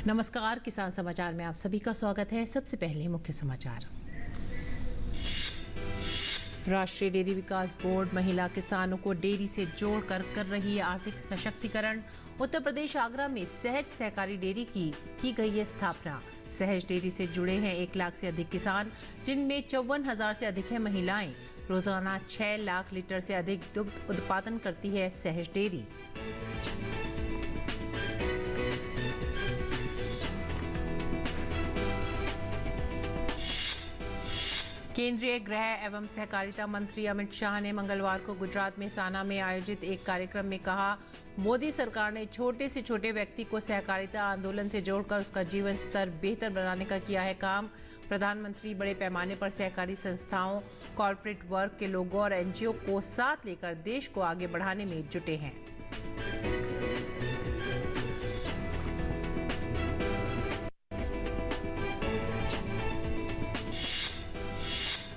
नमस्कार, किसान समाचार में आप सभी का स्वागत है। सबसे पहले मुख्य समाचार। राष्ट्रीय डेयरी विकास बोर्ड महिला किसानों को डेयरी से जोड़कर कर रही है आर्थिक सशक्तिकरण। उत्तर प्रदेश आगरा में सहज सहकारी डेयरी की गई है स्थापना। सहज डेयरी से जुड़े हैं 1 लाख से अधिक किसान, जिनमें 54,000 से अधिक है महिलाएं। रोजाना 6 लाख लीटर से अधिक दुग्ध उत्पादन करती है सहज डेयरी। केंद्रीय गृह एवं सहकारिता मंत्री अमित शाह ने मंगलवार को गुजरात में साना में आयोजित एक कार्यक्रम में कहा, मोदी सरकार ने छोटे से छोटे व्यक्ति को सहकारिता आंदोलन से जोड़कर उसका जीवन स्तर बेहतर बनाने का किया है काम। प्रधानमंत्री बड़े पैमाने पर सहकारी संस्थाओं, कॉर्पोरेट वर्ग के लोगों और एनजीओ को साथ लेकर देश को आगे बढ़ाने में जुटे हैं।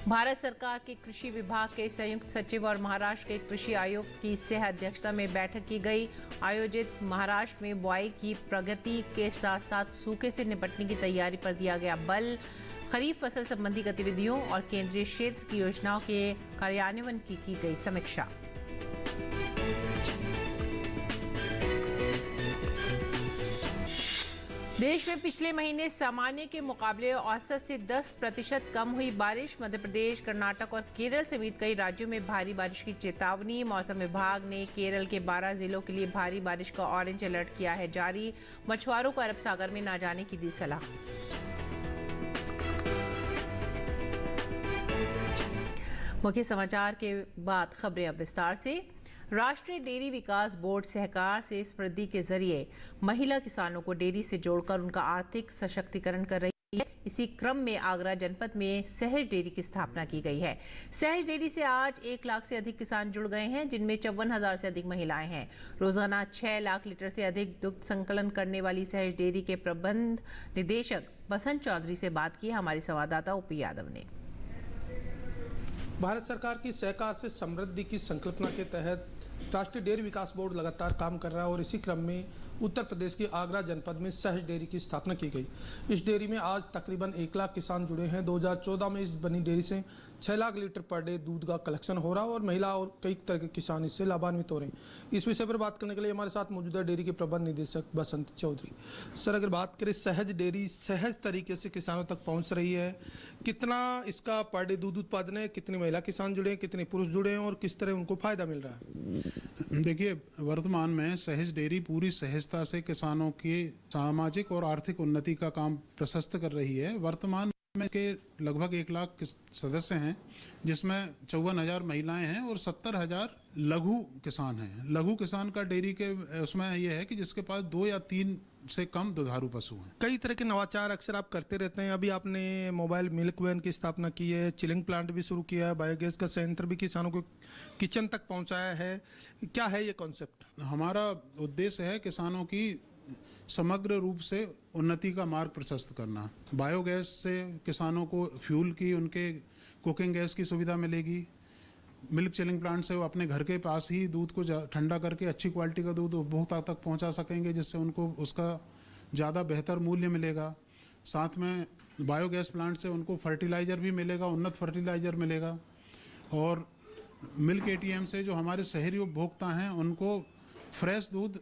भारत सरकार के कृषि विभाग के संयुक्त सचिव और महाराष्ट्र के कृषि आयुक्त की सह अध्यक्षता में बैठक की गई। आयोजित महाराष्ट्र में बुआई की प्रगति के साथ साथ सूखे से निपटने की तैयारी पर दिया गया बल। खरीफ फसल संबंधी गतिविधियों और केंद्रीय क्षेत्र की योजनाओं के कार्यान्वयन की गई समीक्षा। देश में पिछले महीने सामान्य के मुकाबले औसत से 10% कम हुई बारिश। मध्य प्रदेश, कर्नाटक और केरल समेत कई राज्यों में भारी बारिश की चेतावनी। मौसम विभाग ने केरल के 12 जिलों के लिए भारी बारिश का ऑरेंज अलर्ट किया है जारी। मछुआरों को अरब सागर में न जाने की दी सलाह। मुख्य समाचार के बाद खबरें अब विस्तार से। राष्ट्रीय डेयरी विकास बोर्ड सहकार से समृद्धि के जरिए महिला किसानों को डेयरी से जोड़कर उनका आर्थिक सशक्तिकरण कर रही है। इसी क्रम में आगरा जनपद में सहज डेयरी की स्थापना की गई है। सहज डेयरी से आज 1 लाख से अधिक किसान जुड़ गए हैं, जिनमें 54,000 से अधिक महिलाएं हैं। रोजाना 6 लाख लीटर से अधिक दुग्ध संकलन करने वाली सहज डेयरी के प्रबंध निदेशक बसंत चौधरी से बात की हमारी संवाददाता ओपी यादव ने। भारत सरकार की सहकार से समृद्धि की संकल्पना के तहत राष्ट्रीय डेयरी विकास बोर्ड लगातार काम कर रहा है और इसी क्रम में उत्तर प्रदेश के आगरा जनपद में सहज डेयरी की स्थापना की गई। इस डेयरी में आज तकरीबन 1 लाख किसान जुड़े हैं। 2014 में इस बनी डेयरी से 6 लाख लीटर पर डे दूध का कलेक्शन हो रहा है और महिला और कई तरह के किसान इससे लाभान्वित हो रहे हैं। इस विषय पर बात करने के लिए हमारे साथ मौजूद है डेयरी के प्रबंध निदेशक बसंत चौधरी। सर, अगर बात करें सहज डेयरी सहज तरीके से किसानों तक पहुँच रही है, कितना इसका पर डे दूध उत्पादन है, कितने महिला किसान जुड़े हैं, कितने पुरुष जुड़े हैं और किस तरह उनको फायदा मिल रहा है? देखिए, वर्तमान में सहज डेयरी पूरी सहजता से किसानों की सामाजिक और आर्थिक उन्नति का काम प्रशस्त कर रही है। वर्तमान में के लगभग 1 लाख सदस्य हैं, जिसमें 54,000 महिलाएं हैं और 70,000 लघु किसान हैं। लघु किसान का डेयरी के उसमें यह है कि जिसके पास 2 या 3 से कम दुधारू पशु हैं। कई तरह के नवाचार अक्सर आप करते रहते हैं। अभी आपने मोबाइल मिल्क वैन की स्थापना की है, चिलिंग प्लांट भी शुरू किया है, बायोगैस का संयंत्र भी किसानों को किचन तक पहुंचाया है। क्या है ये कॉन्सेप्ट? हमारा उद्देश्य है किसानों की समग्र रूप से उन्नति का मार्ग प्रशस्त करना। बायोगैस से किसानों को फ्यूल की, उनके कुकिंग गैस की सुविधा मिलेगी। मिल्क चिलिंग प्लांट से वो अपने घर के पास ही दूध को ठंडा करके अच्छी क्वालिटी का दूध उपभोक्ता तक पहुंचा सकेंगे, जिससे उनको उसका ज़्यादा बेहतर मूल्य मिलेगा। साथ में बायोगैस प्लांट से उनको फर्टिलाइज़र भी मिलेगा, उन्नत फर्टिलाइज़र मिलेगा। और मिल्क एटीएम से जो हमारे शहरी उपभोक्ता हैं उनको फ्रेश दूध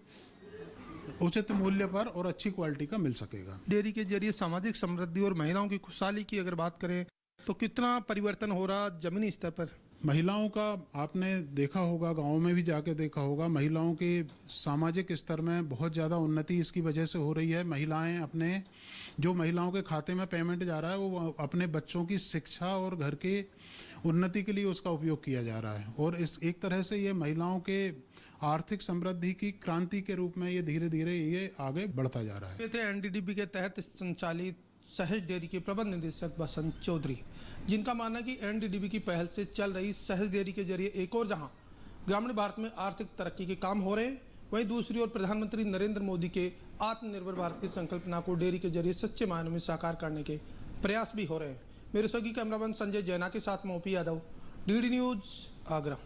उचित मूल्य पर और अच्छी क्वालिटी का मिल सकेगा। डेयरी के जरिए सामाजिक समृद्धि और महिलाओं की खुशहाली की अगर बात करें तो कितना परिवर्तन हो रहा जमीनी स्तर पर? महिलाओं का आपने देखा होगा, गाँव में भी जाके देखा होगा, महिलाओं के सामाजिक स्तर में बहुत ज़्यादा उन्नति इसकी वजह से हो रही है। महिलाएं अपने जो महिलाओं के खाते में पेमेंट जा रहा है वो अपने बच्चों की शिक्षा और घर के उन्नति के लिए उसका उपयोग किया जा रहा है। और इस एक तरह से ये महिलाओं के आर्थिक समृद्धि की क्रांति के रूप में ये धीरे धीरे ये आगे बढ़ता जा रहा है। ये थे एनडीडीबी के तहत संचालित सहज डेयरी के प्रबंध निदेशक बसंत चौधरी, जिनका मानना है कि एनडीडीबी की पहल से चल रही सहज डेयरी के जरिए एक और जहां ग्रामीण भारत में आर्थिक तरक्की के काम हो रहे हैं, वहीं दूसरी ओर प्रधानमंत्री नरेंद्र मोदी के आत्मनिर्भर भारत की संकल्पना को डेयरी के जरिए सच्चे मायनों में साकार करने के प्रयास भी हो रहे हैं। मेरे सहयोगी कैमरामैन संजय जैना के साथ मैं OP Yadav, DD news Agra.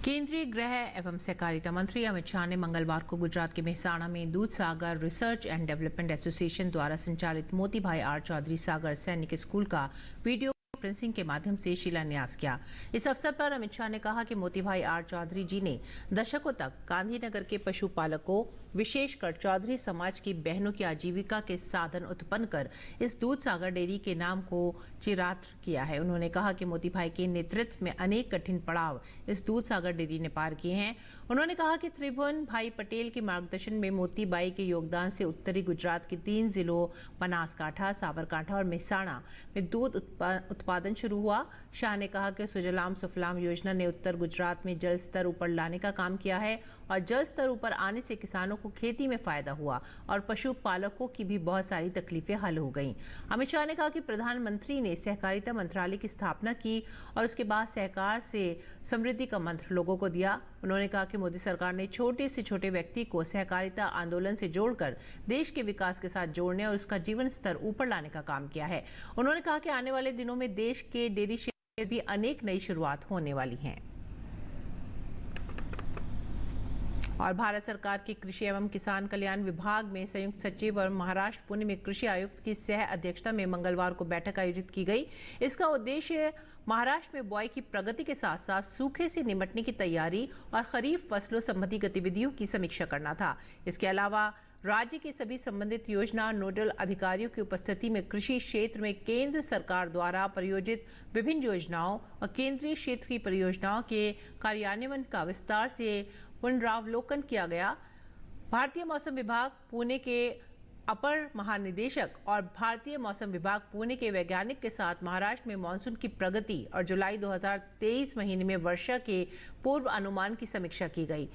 केंद्रीय गृह एवं सहकारिता मंत्री अमित शाह ने मंगलवार को गुजरात के मेहसाणा में दूध सागर रिसर्च एंड डेवलपमेंट एसोसिएशन द्वारा संचालित मोती भाई आर चौधरी सागर सैनिक स्कूल का वीडियो कॉन्फ्रेंसिंग के माध्यम से शिलान्यास किया। इस अवसर पर अमित शाह ने कहा कि मोती भाई आर चौधरी जी ने दशकों तक गांधीनगर के पशुपालकों, विशेषकर चौधरी समाज की बहनों की आजीविका के साधन उत्पन्न कर इस दूध सागर डेयरी के नाम को चिरात्र किया है। उन्होंने कहा कि मोती भाई के नेतृत्व में अनेक कठिन पड़ाव इस दूध सागर डेयरी ने पार किए हैं। उन्होंने कहा कि त्रिभुवन भाई पटेल के मार्गदर्शन में मोती बाई के योगदान से उत्तरी गुजरात के 3 जिलों बनासकांठा, साबरकांठा और मेहसाणा में दूध उत्पादन शुरू हुआ। शाह ने कहा कि सुजलाम सुफलाम योजना ने उत्तर गुजरात में जल स्तर ऊपर लाने का काम किया है और जल स्तर ऊपर आने से किसानों को खेती में फायदा हुआ और पशुपालकों की भी बहुत सारी तकलीफें हल हो गईं। अमित शाह ने कहा कि प्रधानमंत्री ने सहकारिता मंत्रालय की स्थापना की और उसके बाद सहकार से समृद्धि का मंत्र लोगों को दिया। उन्होंने कहा कि मोदी सरकार ने छोटे से छोटे व्यक्ति को सहकारिता आंदोलन से जोड़कर देश के विकास के साथ जोड़ने और उसका जीवन स्तर ऊपर लाने का काम किया है। उन्होंने कहा कि आने वाले दिनों में देश के डेयरी क्षेत्र में भी अनेक नई शुरुआत होने वाली हैं। और भारत सरकार के कृषि एवं किसान कल्याण विभाग में संयुक्त सचिव और महाराष्ट्र पुणे में कृषि आयुक्त की सह अध्यक्षता में मंगलवार को बैठक आयोजित की गई। इसका उद्देश्य महाराष्ट्र में बुआई की प्रगति के साथ साथ सूखे से निपटने की तैयारी और खरीफ फसलों संबंधी गतिविधियों की समीक्षा करना था। इसके अलावा राज्य के सभी संबंधित योजना नोडल अधिकारियों की उपस्थिति में कृषि क्षेत्र में केंद्र सरकार द्वारा प्रायोजित विभिन्न योजनाओं और केंद्रीय क्षेत्र की परियोजनाओं के कार्यान्वयन का विस्तार से पुनरावलोकन किया गया। भारतीय मौसम विभाग पुणे के अपर महानिदेशक और भारतीय मौसम विभाग पुणे के वैज्ञानिक के साथ महाराष्ट्र में मानसून की प्रगति और जुलाई 2023 महीने में वर्षा के पूर्व अनुमान की समीक्षा की गई।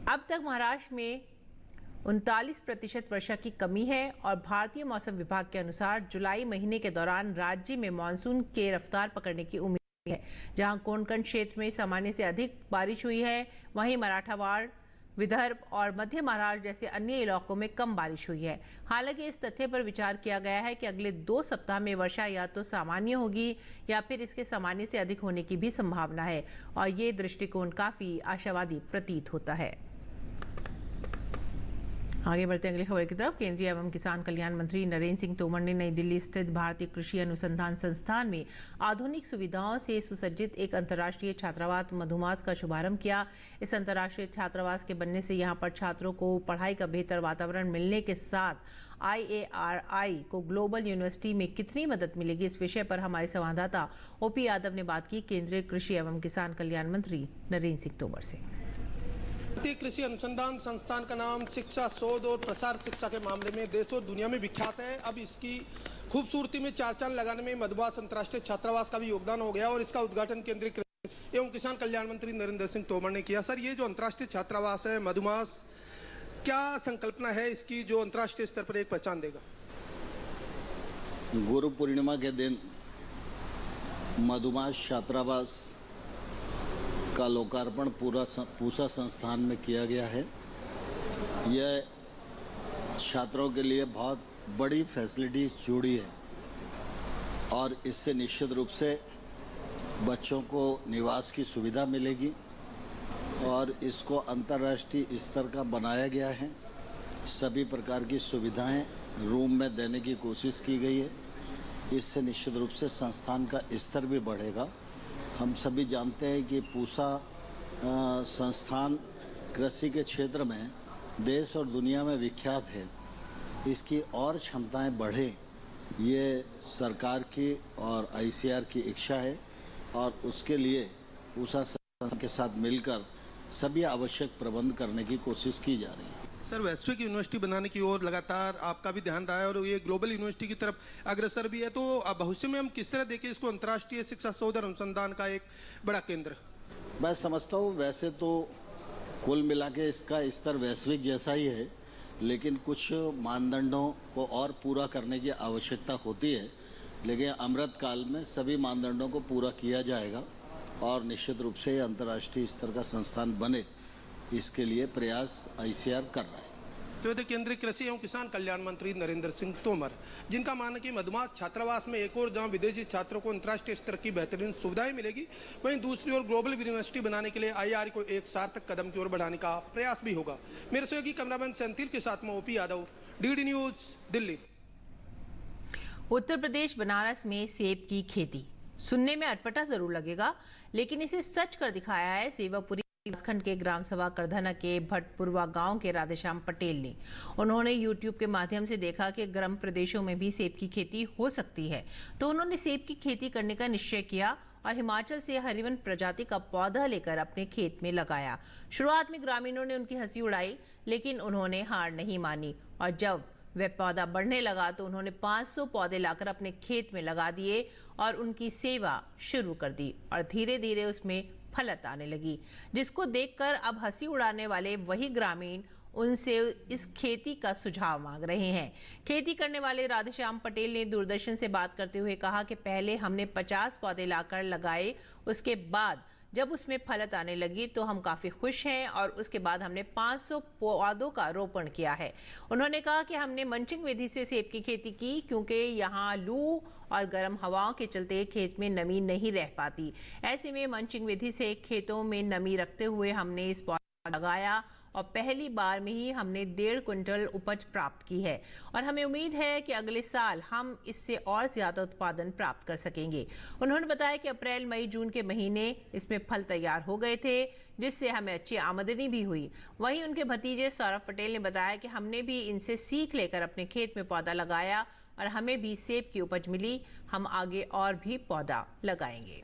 अब तक महाराष्ट्र में 39% वर्षा की कमी है और भारतीय मौसम विभाग के अनुसार जुलाई महीने के दौरान राज्य में मानसून के रफ्तार पकड़ने की उम्मीद है। जहां कोंकण क्षेत्र में सामान्य से अधिक बारिश हुई है, वहीं मराठवाड़, विदर्भ और मध्य महाराष्ट्र जैसे अन्य इलाकों में कम बारिश हुई है। हालांकि इस तथ्य पर विचार किया गया है कि अगले 2 सप्ताह में वर्षा या तो सामान्य होगी या फिर इसके सामान्य से अधिक होने की भी संभावना है और ये दृष्टिकोण काफी आशावादी प्रतीत होता है। आगे बढ़ते अगली खबर की तरफ। केंद्रीय एवं किसान कल्याण मंत्री नरेंद्र सिंह तोमर ने नई दिल्ली स्थित भारतीय कृषि अनुसंधान संस्थान में आधुनिक सुविधाओं से सुसज्जित एक अंतर्राष्ट्रीय छात्रावास मधुमास का शुभारंभ किया। इस अंतर्राष्ट्रीय छात्रावास के बनने से यहां पर छात्रों को पढ़ाई का बेहतर वातावरण मिलने के साथ IARI को ग्लोबल यूनिवर्सिटी में कितनी मदद मिलेगी, इस विषय पर हमारे संवाददाता OP यादव ने बात की केंद्रीय कृषि एवं किसान कल्याण मंत्री नरेंद्र सिंह तोमर से। भारतीय कृषि अनुसंधान संस्थान का नाम शिक्षा, शोध और प्रसार शिक्षा के मामले में देश और दुनिया में विख्यात है। अब इसकी खूबसूरती में चार चांद लगाने में मधुमास अंतर्राष्ट्रीय छात्रावास का भी योगदान हो गया और इसका उद्घाटन केंद्रीय कृषि एवं किसान कल्याण मंत्री नरेंद्र सिंह तोमर ने किया। सर, ये जो अंतर्राष्ट्रीय छात्रावास है मधुमास, क्या संकल्पना है इसकी जो अंतर्राष्ट्रीय स्तर पर एक पहचान देगा? गुरु पूर्णिमा के दिन मधुमास छात्रावास का लोकार्पण पूसा संस्थान में किया गया है। यह छात्रों के लिए बहुत बड़ी फैसिलिटीज जुड़ी है और इससे निश्चित रूप से बच्चों को निवास की सुविधा मिलेगी और इसको अंतर्राष्ट्रीय स्तर का बनाया गया है। सभी प्रकार की सुविधाएं रूम में देने की कोशिश की गई है। इससे निश्चित रूप से संस्थान का स्तर भी बढ़ेगा। हम सभी जानते हैं कि पूसा संस्थान कृषि के क्षेत्र में देश और दुनिया में विख्यात है। इसकी और क्षमताएं बढ़े, ये सरकार की और ICAR की इच्छा है और उसके लिए पूसा संस्थान के साथ मिलकर सभी आवश्यक प्रबंध करने की कोशिश की जा रही है। सर, वैश्विक यूनिवर्सिटी बनाने की ओर लगातार आपका भी ध्यान रहा है और ये ग्लोबल यूनिवर्सिटी की तरफ अग्रसर भी है, तो भविष्य में हम किस तरह देखें इसको अंतर्राष्ट्रीय शिक्षा, शोध और अनुसंधान का एक बड़ा केंद्र? मैं समझता हूँ वैसे तो कुल मिला के इसका स्तर वैश्विक जैसा ही है, लेकिन कुछ मानदंडों को और पूरा करने की आवश्यकता होती है। लेकिन अमृत काल में सभी मानदंडों को पूरा किया जाएगा और निश्चित रूप से अंतर्राष्ट्रीय स्तर का संस्थान बने, इसके लिए प्रयास ICAR कर रहा है। तो थे केंद्रीय कृषि एवं किसान कल्याण मंत्री नरेंद्र सिंह तोमर, जिनका मानना है कि मधुमास छात्रावास में एक और जहां विदेशी छात्रों को अंतर्राष्ट्रीय स्तर की बेहतरीन सुविधाएं मिलेगी, वहीं दूसरी ओर ग्लोबल यूनिवर्सिटी बनाने के लिए IIR को एक सार्थक कदम की ओर बढ़ाने का प्रयास भी होगा। मेरे सहयोगी कैमरामैन सेंथिल के साथ में OP Yadav, DD news, Delhi. Uttar Pradesh Banaras में सेब की खेती सुनने में अटपटा जरूर लगेगा, लेकिन इसे सच कर दिखाया है सेवापुरी खंड के ग्राम सभा करधना के भटपुरवा गांव के राधेश्याम पटेल ने। उन्होंने YouTube के माध्यम से देखा कि गर्म प्रदेशों में भी सेब की खेती हो सकती है, तो उन्होंने सेब की खेती करने का निश्चय किया और हिमाचल से हरिवन प्रजाति का पौधा लेकर अपने खेत में लगाया। शुरुआत में ग्रामीणों ने उनकी हंसी उड़ाई, लेकिन उन्होंने हार नहीं मानी और जब वह पौधा बढ़ने लगा तो उन्होंने 500 पौधे लाकर अपने खेत में लगा दिए और उनकी सेवा शुरू कर दी और धीरे धीरे उसमें फलत आने लगी, जिसको देखकर अब हंसी उड़ाने वाले वही ग्रामीण उनसे इस खेती का सुझाव मांग रहे हैं। खेती करने वाले राधेश्याम पटेल ने दूरदर्शन से बात करते हुए कहा कि पहले हमने 50 पौधे लाकर लगाए, उसके बाद जब उसमें फलत आने लगी तो हम काफ़ी खुश हैं और उसके बाद हमने 500 पौधों का रोपण किया है। उन्होंने कहा कि हमने मंचिंग विधि से सेब की खेती की, क्योंकि यहाँ लू और गर्म हवाओं के चलते खेत में नमी नहीं रह पाती। ऐसे में मंचिंग विधि से खेतों में नमी रखते हुए हमने इस पौधा लगाया और पहली बार में ही हमने 1.5 क्विंटल उपज प्राप्त की है और हमें उम्मीद है कि अगले साल हम इससे और ज्यादा उत्पादन प्राप्त कर सकेंगे। उन्होंने बताया कि अप्रैल, मई, जून के महीने इसमें फल तैयार हो गए थे, जिससे हमें अच्छी आमदनी भी हुई। वहीं उनके भतीजे सौरभ पटेल ने बताया कि हमने भी इनसे सीख लेकर अपने खेत में पौधा लगाया और हमें भी सेब की उपज मिली। हम आगे और भी पौधा लगाएंगे।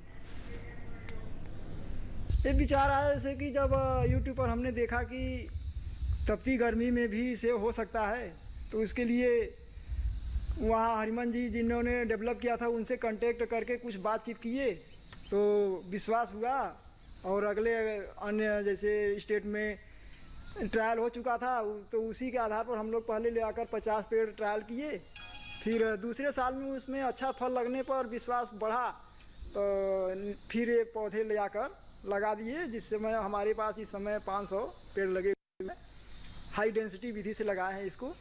एक विचार आया जैसे कि जब YouTube पर हमने देखा कि तपती गर्मी में भी सेब हो सकता है, तो इसके लिए वहाँ हरिमन जी जिन्होंने डेवलप किया था उनसे कांटेक्ट करके कुछ बातचीत किए तो विश्वास हुआ और अगले अन्य जैसे स्टेट में ट्रायल हो चुका था, तो उसी के आधार पर हम लोग पहले ले आकर 50 पेड़ ट्रायल किए। फिर दूसरे साल में उसमें अच्छा फल लगने पर विश्वास बढ़ा, तो फिर ये पौधे ले आकर लगा दिए, जिस समय हमारे पास इस समय 500 पेड़ लगे हुए हैं। हाई डेंसिटी विधि से लगाए हैं इसको।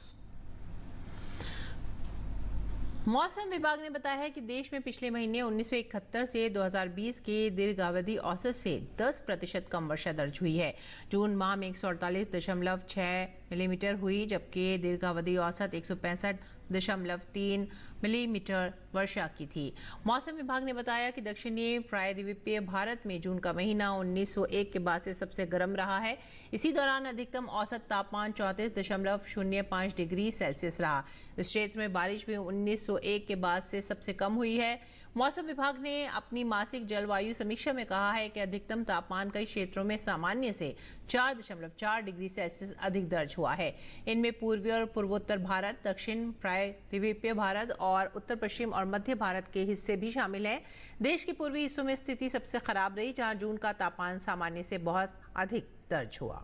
मौसम विभाग ने बताया है कि देश में पिछले महीने 1971 से 2020 के दीर्घावधि औसत से 10% कम वर्षा दर्ज हुई है। जून माह में 148.6 मिलीमीटर हुई, जबकि दीर्घावधि औसत 165.3 मिलीमीटर वर्षा की थी। मौसम विभाग ने बताया कि दक्षिणी प्रायद्वीपीय भारत में जून का महीना 1901 के बाद से सबसे गर्म रहा है। इसी दौरान अधिकतम औसत तापमान 34.05 डिग्री सेल्सियस रहा। इस क्षेत्र में बारिश भी 1901 के बाद से सबसे कम हुई है। मौसम विभाग ने अपनी मासिक जलवायु समीक्षा में कहा है कि अधिकतम तापमान कई क्षेत्रों में सामान्य से 4.4 डिग्री सेल्सियस अधिक दर्ज हुआ है। इनमें पूर्वी और पूर्वोत्तर भारत, दक्षिण प्रायद्वीपीय भारत और उत्तर पश्चिम और मध्य भारत के हिस्से भी शामिल हैं। देश के पूर्वी हिस्सों में स्थिति सबसे खराब रही, जहां जून का तापमान सामान्य से बहुत अधिक दर्ज हुआ।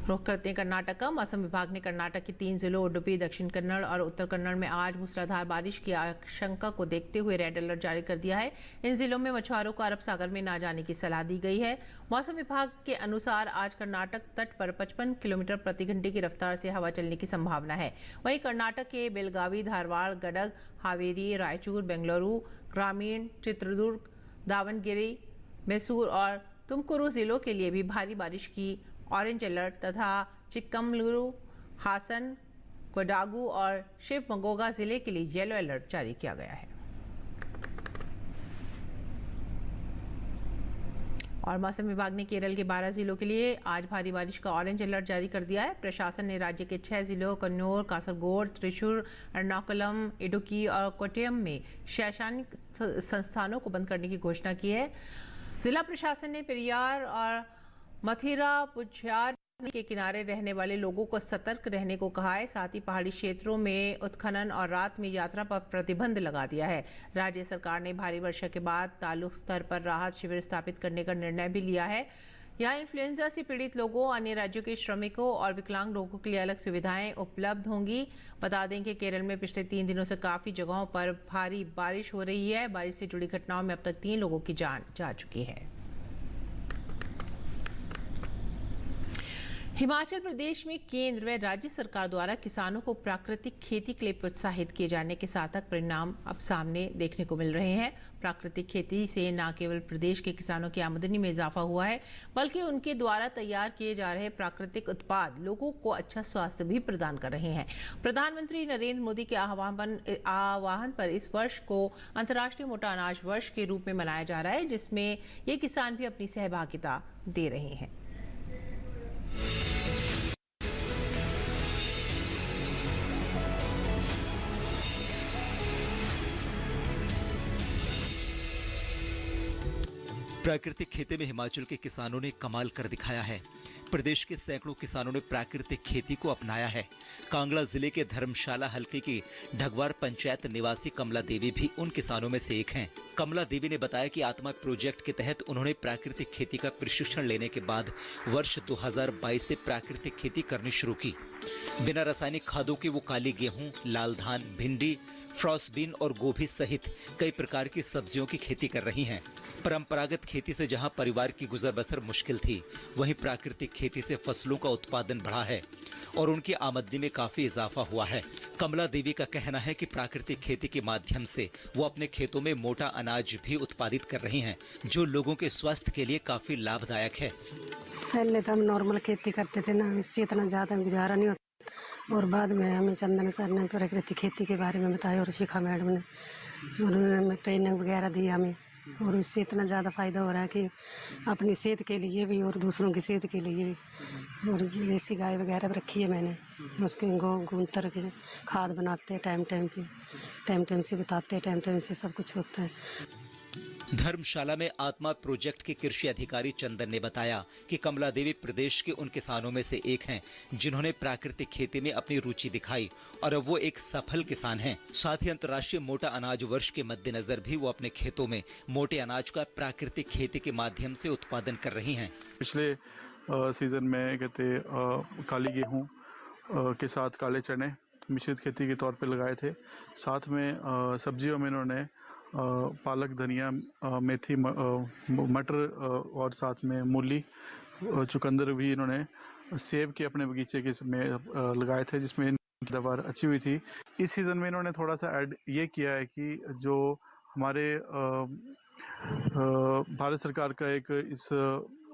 रुख करते हैं कर्नाटक का। मौसम विभाग ने कर्नाटक के 3 जिलों उडुपी, दक्षिण कन्नड़ और उत्तर कन्नड़ में आज मूसलाधार बारिश की आशंका को देखते हुए रेड अलर्ट जारी कर दिया है। इन जिलों में मछुआरों को अरब सागर में ना जाने की सलाह दी गई है। मौसम विभाग के अनुसार आज कर्नाटक तट पर 55 किलोमीटर प्रति घंटे की रफ्तार से हवा चलने की संभावना है। वहीं कर्नाटक के बेलगावी, धारवाड़, गडग, हावेरी, रायचूर, बेंगलुरु, ग्रामीण, चित्रदुर्ग, दावणगेरे, मैसूर और तुमकुरू जिलों के लिए भी भारी बारिश की ऑरेंज अलर्ट तथा चिक्कमगलुरु, हासन, कोडागू और शिवमोगा जिले के लिए येलो अलर्ट जारी किया गया है। और मौसम विभाग ने केरल के 12 जिलों के लिए आज भारी बारिश का ऑरेंज अलर्ट जारी कर दिया है। प्रशासन ने राज्य के 6 जिलों कन्नौर, कासरगोड, त्रिशूर, एर्नाकुलम, इडुक्की और कोट्टयम में शैक्षणिक संस्थानों को बंद करने की घोषणा की है। जिला प्रशासन ने पेरियार और मथिरापुझार के किनारे रहने वाले लोगों को सतर्क रहने को कहा है। साथ ही पहाड़ी क्षेत्रों में उत्खनन और रात में यात्रा पर प्रतिबंध लगा दिया है। राज्य सरकार ने भारी वर्षा के बाद तालुक स्तर पर राहत शिविर स्थापित करने का निर्णय भी लिया है। यहाँ इन्फ्लुएंजा से पीड़ित लोगों, अन्य राज्यों के श्रमिकों और विकलांग लोगों के लिए अलग सुविधाएं उपलब्ध होंगी। बता दें कि केरल में पिछले 3 दिनों से काफी जगहों पर भारी बारिश हो रही है। बारिश से जुड़ी घटनाओं में अब तक 3 लोगों की जान जा चुकी है। हिमाचल प्रदेश में केंद्र व राज्य सरकार द्वारा किसानों को प्राकृतिक खेती के लिए प्रोत्साहित किए जाने के सार्थक परिणाम अब सामने देखने को मिल रहे हैं। प्राकृतिक खेती से न केवल प्रदेश के किसानों की आमदनी में इजाफा हुआ है, बल्कि उनके द्वारा तैयार किए जा रहे प्राकृतिक उत्पाद लोगों को अच्छा स्वास्थ्य भी प्रदान कर रहे हैं। प्रधानमंत्री नरेंद्र मोदी के आह्वान पर इस वर्ष को अंतर्राष्ट्रीय मोटा अनाज वर्ष के रूप में मनाया जा रहा है, जिसमें ये किसान भी अपनी सहभागिता दे रहे हैं। प्राकृतिक खेती में हिमाचल के किसानों ने कमाल कर दिखाया है। प्रदेश के सैकड़ों किसानों ने प्राकृतिक खेती को अपनाया है। कांगड़ा जिले के धर्मशाला हलके की ढगवार पंचायत निवासी कमला देवी भी उन किसानों में से एक हैं। कमला देवी ने बताया कि आत्मा प्रोजेक्ट के तहत उन्होंने प्राकृतिक खेती का प्रशिक्षण लेने के बाद वर्ष 2022 से प्राकृतिक खेती करनी शुरू की। बिना रासायनिक खादों के वो काली गेहूं, लाल धान, भिंडी, फ्रॉसबीन और गोभी सहित कई प्रकार की सब्जियों की खेती कर रही हैं। परंपरागत खेती से जहां परिवार की गुजर बसर मुश्किल थी, वहीं प्राकृतिक खेती से फसलों का उत्पादन बढ़ा है और उनकी आमदनी में काफी इजाफा हुआ है। कमला देवी का कहना है कि प्राकृतिक खेती के माध्यम से वो अपने खेतों में मोटा अनाज भी उत्पादित कर रही हैं, जो लोगों के स्वास्थ्य के लिए काफी लाभदायक है। पहले तो हम नॉर्मल खेती करते थे ना, इससे इतना ज़्यादा गुजारा नहीं होता। और बाद में हमें चंदन सर ने प्राकृतिक खेती के बारे में बताया और शिखा मैडम ने, और उन्होंने ट्रेनिंग वगैरह दी हमें, और उससे इतना ज़्यादा फ़ायदा हो रहा है कि अपनी सेहत के लिए भी और दूसरों की सेहत के लिए भी। और देसी गाय वगैरह रखी है मैंने, उसके गूंतर के खाद बनाते हैं टाइम से बताते हैं, टाइम से सब कुछ होता है। धर्मशाला में आत्मा प्रोजेक्ट के कृषि अधिकारी चंदन ने बताया कि कमला देवी प्रदेश के उन किसानों में से एक हैं, जिन्होंने प्राकृतिक खेती में अपनी रुचि दिखाई और अब वो एक सफल किसान हैं। साथ ही अंतर्राष्ट्रीय मोटा अनाज वर्ष के मद्देनजर भी वो अपने खेतों में मोटे अनाज का प्राकृतिक खेती के माध्यम से उत्पादन कर रही हैं। पिछले सीजन में काली गेहूँ के साथ काले चने मिश्रित खेती के तौर पे लगाए थे। साथ में सब्जियों में इन्होंने पालक, धनिया, मेथी, मटर और साथ में मूली, चुकंदर भी इन्होंने सेब के अपने बगीचे के में लगाए थे, जिसमें इनकी पैदावार अच्छी हुई थी। इस सीज़न में इन्होंने थोड़ा सा ऐड ये किया है कि जो हमारे भारत सरकार का एक इस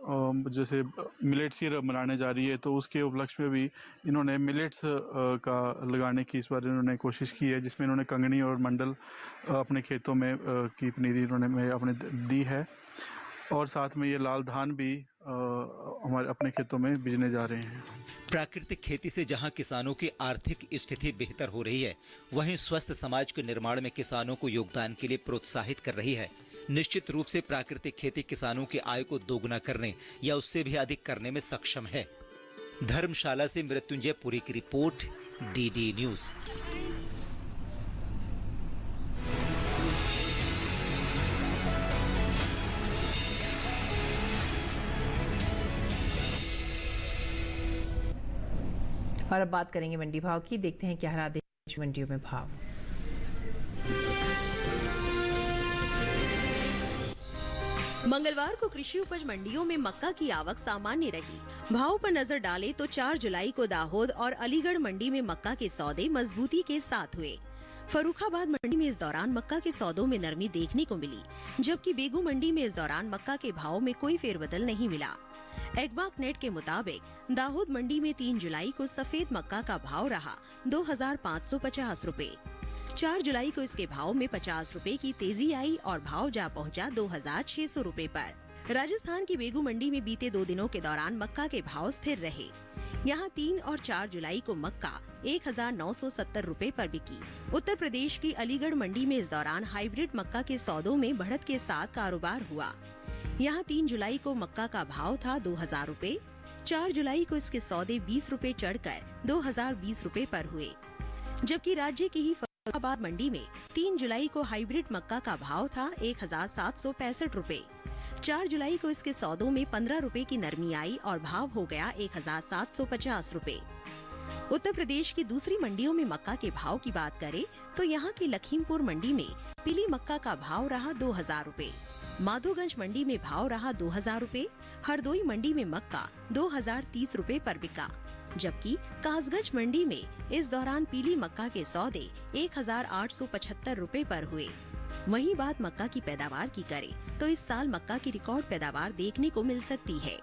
जैसे मिलेट्स ईयर मनाने जा रही है, तो उसके उपलक्ष्य में भी इन्होंने मिलेट्स का लगाने की इस बार इन्होंने कोशिश की है, जिसमें इन्होंने कंगनी और मंडल अपने खेतों में की पनीरी इन्होंने अपने दी है। और साथ में ये लाल धान भी हमारे अपने खेतों में बीजने जा रहे हैं। प्राकृतिक खेती से जहां किसानों की आर्थिक स्थिति बेहतर हो रही है, वहीं स्वस्थ समाज के निर्माण में किसानों को योगदान के लिए प्रोत्साहित कर रही है। निश्चित रूप से प्राकृतिक खेती किसानों की आय को दोगुना करने या उससे भी अधिक करने में सक्षम है। धर्मशाला से मृत्युंजय पुरी की रिपोर्ट, डीडी न्यूज। और अब बात करेंगे मंडी भाव की। देखते हैं क्या रहा देश मंडियों में भाव। मंगलवार को कृषि उपज मंडियों में मक्का की आवक सामान्य रही। भाव पर नजर डालें तो 4 जुलाई को दाहोद और अलीगढ़ मंडी में मक्का के सौदे मजबूती के साथ हुए। फर्रुखाबाद मंडी में इस दौरान मक्का के सौदों में नरमी देखने को मिली, जबकि बेगू मंडी में इस दौरान मक्का के भाव में कोई फेरबदल नहीं मिला। एग्बाक नेट के मुताबिक दाहोद मंडी में 3 जुलाई को सफेद मक्का का भाव रहा 2550 रुपए। 4 जुलाई को इसके भाव में 50 रुपए की तेजी आई और भाव जा पहुंचा 2600 रुपए पर। राजस्थान की बेगू मंडी में बीते 2 दिनों के दौरान मक्का के भाव स्थिर रहे। यहाँ 3 और 4 जुलाई को मक्का 1970 रुपए पर बिकी। उत्तर प्रदेश की अलीगढ़ मंडी में इस दौरान हाइब्रिड मक्का के सौदों में बढ़त के साथ कारोबार हुआ। यहाँ 3 जुलाई को मक्का का भाव था 2000 रुपए। 4 जुलाई को इसके सौदे 20 रुपए चढ़कर 2020 रुपए पर हुए, जबकि राज्य की ही फर्रुखाबाद मंडी में 3 जुलाई को हाइब्रिड मक्का का भाव था 1765 रुपए। 4 जुलाई को इसके सौदों में 15 रुपए की नरमी आई और भाव हो गया 1750 रुपए। उत्तर प्रदेश की दूसरी मंडियों में मक्का के भाव की बात करें तो यहाँ की लखीमपुर मंडी में पीली मक्का का भाव रहा 2000 रुपए। माधोगंज मंडी में भाव रहा 2000 रूपए, हरदोई मंडी में मक्का 2030 रूपए पर बिका, जबकि कासगंज मंडी में इस दौरान पीली मक्का के सौदे 1875 रूपए पर हुए। वहीं बात मक्का की पैदावार की करें तो इस साल मक्का की रिकॉर्ड पैदावार देखने को मिल सकती है।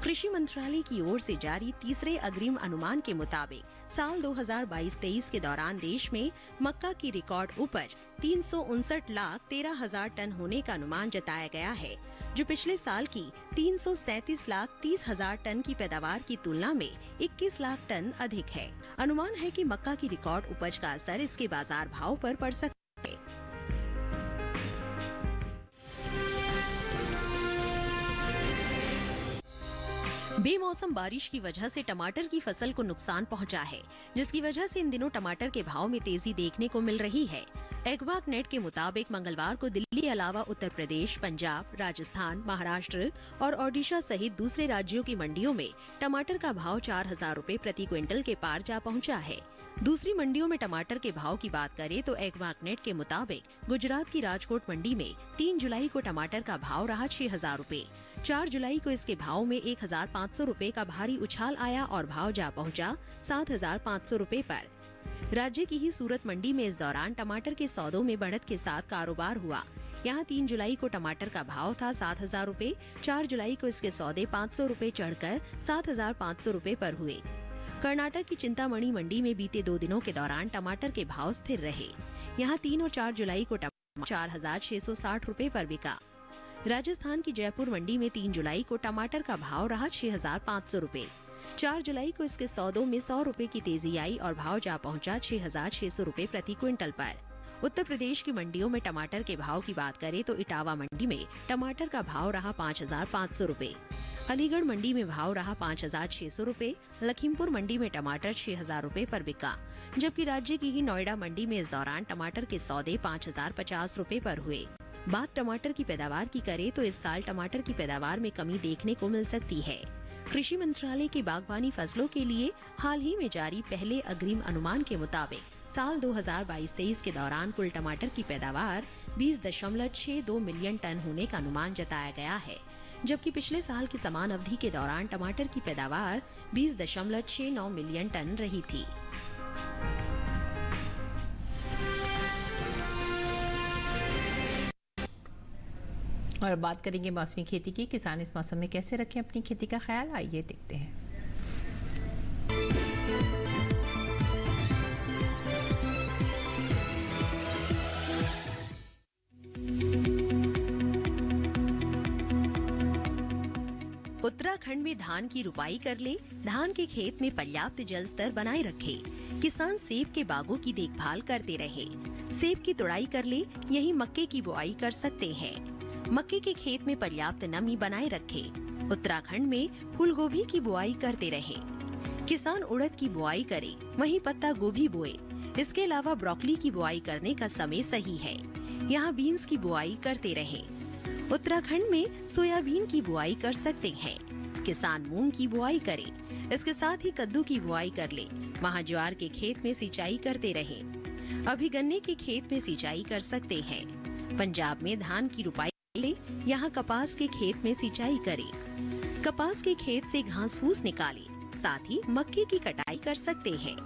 कृषि मंत्रालय की ओर से जारी तीसरे अग्रिम अनुमान के मुताबिक साल 2022-23 के दौरान देश में मक्का की रिकॉर्ड उपज 359,13,000 टन होने का अनुमान जताया गया है, जो पिछले साल की 337,30,000 टन की पैदावार की तुलना में 21 लाख टन अधिक है। अनुमान है कि मक्का की रिकॉर्ड उपज का असर इसके बाजार भाव पर पड़ सकता है। बेमौसम बारिश की वजह से टमाटर की फसल को नुकसान पहुंचा है, जिसकी वजह से इन दिनों टमाटर के भाव में तेजी देखने को मिल रही है। एग्वाक नेट के मुताबिक मंगलवार को दिल्ली के अलावा उत्तर प्रदेश, पंजाब, राजस्थान, महाराष्ट्र और ओडिशा सहित दूसरे राज्यों की मंडियों में टमाटर का भाव 4,000 रूपए प्रति क्विंटल के पार जा पहुंचा है। दूसरी मंडियों में टमाटर के भाव की बात करें तो एग्वाक नेट के मुताबिक गुजरात की राजकोट मंडी में 3 जुलाई को टमाटर का भाव रहा 6,000 रूपए। 4 जुलाई को इसके भाव में 1,500 रूपए का भारी उछाल आया और भाव जा पहुंचा 7,500 रूपए पर। राज्य की ही सूरत मंडी में इस दौरान टमाटर के सौदों में बढ़त के साथ कारोबार हुआ। यहाँ 3 जुलाई को टमाटर का भाव था 7,000 रूपए। 4 जुलाई को इसके सौदे 500 रूपए चढ़कर 7,500 रूपए पर हुए। कर्नाटक की चिंतामणि मंडी में बीते 2 दिनों के दौरान टमाटर के भाव स्थिर रहे। यहाँ 3 और 4 जुलाई को टमाटर 4,660 रूपए पर बिका। राजस्थान की जयपुर मंडी में 3 जुलाई को टमाटर का भाव रहा 6,500 रूपए। 4 जुलाई को इसके सौदों में 100 रूपए की तेजी आई और भाव जा पहुंचा 6,600 रूपए प्रति क्विंटल पर। उत्तर प्रदेश की मंडियों में टमाटर के भाव की बात करें तो इटावा मंडी में टमाटर का भाव रहा 5,500 रूपए। अलीगढ़ मंडी में भाव रहा 5,600 रूपए। लखीमपुर मंडी में टमाटर 6,000 रूपए पर बिका, जबकि राज्य की ही नोएडा मंडी में इस दौरान टमाटर के सौदे 5,050 रूपए पर हुए। बात टमाटर की पैदावार की करें तो इस साल टमाटर की पैदावार में कमी देखने को मिल सकती है। कृषि मंत्रालय की बागवानी फसलों के लिए हाल ही में जारी पहले अग्रिम अनुमान के मुताबिक साल 2022-23 के दौरान कुल टमाटर की पैदावार 20.62 मिलियन टन होने का अनुमान जताया गया है, जबकि पिछले साल की समान अवधि के दौरान टमाटर की पैदावार 20.69 मिलियन टन रही थी। और अब बात करेंगे मौसमी खेती की। किसान इस मौसम में कैसे रखें अपनी खेती का ख्याल, आइए देखते हैं। उत्तराखंड में धान की रुपाई कर ले, धान के खेत में पर्याप्त जल स्तर बनाए रखे, किसान सेब के बागों की देखभाल करते रहे, सेब की तुड़ाई कर ले, यही मक्के की बुआई कर सकते हैं। मक्के के खेत में पर्याप्त नमी बनाए रखे, उत्तराखंड में फूल गोभी की बुआई करते रहे, किसान उड़द की बुआई करे, वहीं पत्ता गोभी बोए। इसके अलावा ब्रोकली की बुआई करने का समय सही है, यहाँ बीन्स की बुआई करते रहे। उत्तराखंड में सोयाबीन की बुआई कर सकते हैं, किसान मूंग की बुआई करे, इसके साथ ही कद्दू की बुआई कर ले, वहाँ ज्वार के खेत में सिंचाई करते रहे। अभी गन्ने के खेत में सिंचाई कर सकते हैं। पंजाब में धान की रुपाई ले, यहाँ कपास के खेत में सिंचाई करे, कपास के खेत से घास फूस निकाले, साथ ही मक्के की कटाई कर सकते हैं।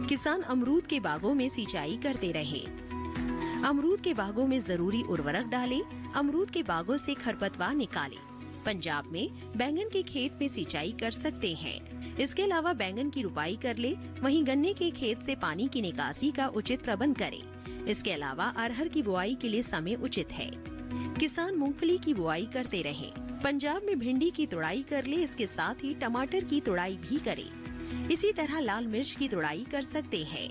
किसान अमरूद के बागों में सिंचाई करते रहे, अमरूद के बागों में जरूरी उर्वरक डाले, अमरूद के बागों से खरपतवार निकाले। पंजाब में बैंगन के खेत में सिंचाई कर सकते हैं। इसके अलावा बैंगन की रुपाई कर ले, वहीं गन्ने के खेत से पानी की निकासी का उचित प्रबंध करे। इसके अलावा अरहर की बुआई के लिए समय उचित है। किसान मूंगफली की बुआई करते रहे। पंजाब में भिंडी की तुड़ाई कर ले, इसके साथ ही टमाटर की तुड़ाई भी करे। इसी तरह लाल मिर्च की तुड़ाई कर सकते हैं।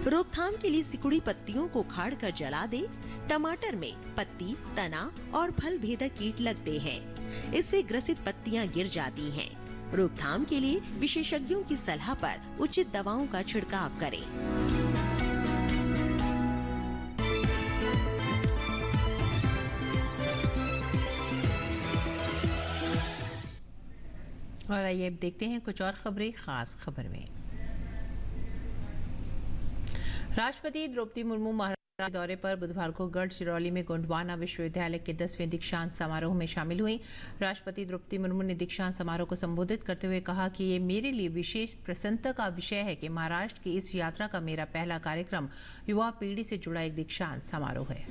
रोकथाम के लिए सिकुड़ी पत्तियों को उखाड़ कर जला दे। टमाटर में पत्ती, तना और फल भेदक कीट लगते हैं। इससे ग्रसित पत्तियां गिर जाती हैं। रोकथाम के लिए विशेषज्ञों की सलाह पर उचित दवाओं का छिड़काव करें। और आइए अब देखते हैं कुछ और खबरें खास खबर में। राष्ट्रपति द्रौपदी मुर्मू महाराष्ट्र के दौरे पर बुधवार को गढ़चिरौली में गोंडवाना विश्वविद्यालय के 10वें दीक्षांत समारोह में शामिल हुई। राष्ट्रपति द्रौपदी मुर्मू ने दीक्षांत समारोह को संबोधित करते हुए कहा कि ये मेरे लिए विशेष प्रसन्नता का विषय है कि महाराष्ट्र की इस यात्रा का मेरा पहला कार्यक्रम युवा पीढ़ी से जुड़ा एक दीक्षांत समारोह है।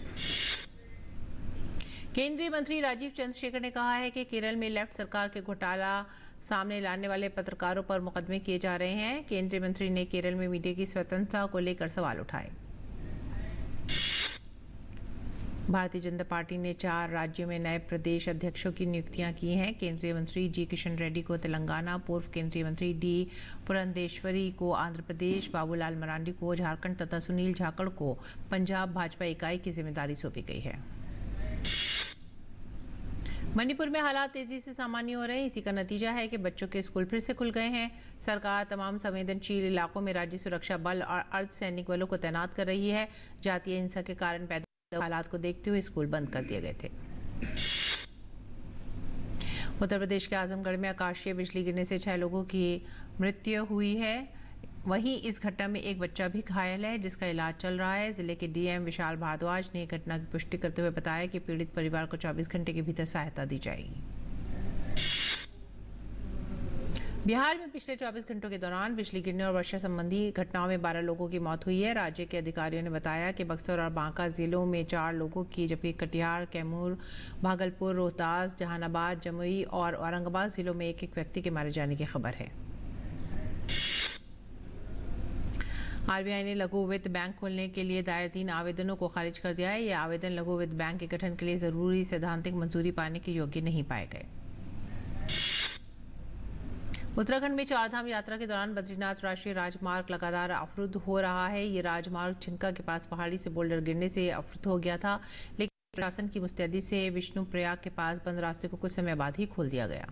केंद्रीय मंत्री राजीव चंद्रशेखर ने कहा है कि केरल में लेफ्ट सरकार के घोटाला सामने लाने वाले पत्रकारों पर मुकदमे किए जा रहे हैं। केंद्रीय मंत्री ने केरल में मीडिया की स्वतंत्रता को लेकर सवाल उठाए। भारतीय जनता पार्टी ने 4 राज्यों में नए प्रदेश अध्यक्षों की नियुक्तियां की हैं। केंद्रीय मंत्री जी किशन रेड्डी को तेलंगाना, पूर्व केंद्रीय मंत्री डी पुरंदेश्वरी को आंध्र प्रदेश, बाबूलाल मरांडी को झारखंड तथा सुनील जाखड़ को पंजाब भाजपा इकाई की जिम्मेदारी सौंपी गई है। मणिपुर में हालात तेजी से सामान्य हो रहे हैं। इसी का नतीजा है कि बच्चों के स्कूल फिर से खुल गए हैं। सरकार तमाम संवेदनशील इलाकों में राज्य सुरक्षा बल और अर्धसैनिक बलों को तैनात कर रही है। जातीय हिंसा के कारण पैदा हालात को देखते हुए स्कूल बंद कर दिए गए थे। उत्तर प्रदेश के आजमगढ़ में आकाशीय बिजली गिरने से 6 लोगों की मृत्यु हुई है। वहीं इस घटना में एक बच्चा भी घायल है, जिसका इलाज चल रहा है। जिले के डीएम विशाल भारद्वाज ने घटना की पुष्टि करते हुए बताया कि पीड़ित परिवार को 24 घंटे के भीतर सहायता दी जाएगी। बिहार में पिछले 24 घंटों के दौरान बिजली गिरने और वर्षा संबंधी घटनाओं में 12 लोगों की मौत हुई है। राज्य के अधिकारियों ने बताया कि बक्सर और बांका जिलों में 4 लोगों की, जबकि कटिहार, कैमूर, भागलपुर, रोहतास, जहानाबाद, जमुई और औरंगाबाद जिलों में एक व्यक्ति के मारे जाने की खबर है। आरबीआई ने लघु वित्त बैंक खोलने के लिए दायर 3 आवेदनों को खारिज कर दिया है। ये आवेदन लघु वित्त बैंक के गठन के लिए जरूरी सैद्धांतिक मंजूरी पाने के योग्य नहीं पाए गए। उत्तराखंड में 4 धाम यात्रा के दौरान बद्रीनाथ राष्ट्रीय राजमार्ग लगातार अवरुद्ध हो रहा है। ये राजमार्ग छिनका के पास पहाड़ी से बोल्डर गिरने से अवरुद्ध हो गया था, लेकिन प्रशासन की मुस्तैदी से विष्णुप्रयाग के पास बंद रास्ते को कुछ समय बाद ही खोल दिया गया।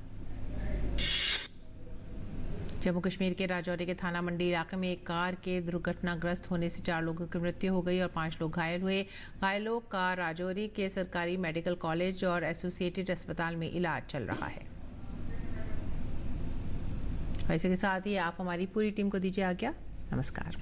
जम्मू कश्मीर के राजौरी के थाना मंडी इलाके में एक कार के दुर्घटनाग्रस्त होने से 4 लोगों की मृत्यु हो गई और 5 लोग घायल हुए। घायलों का राजौरी के सरकारी मेडिकल कॉलेज और एसोसिएटेड अस्पताल में इलाज चल रहा है। इसी के साथ ही आप हमारी पूरी टीम को दीजिए आज्ञा। नमस्कार।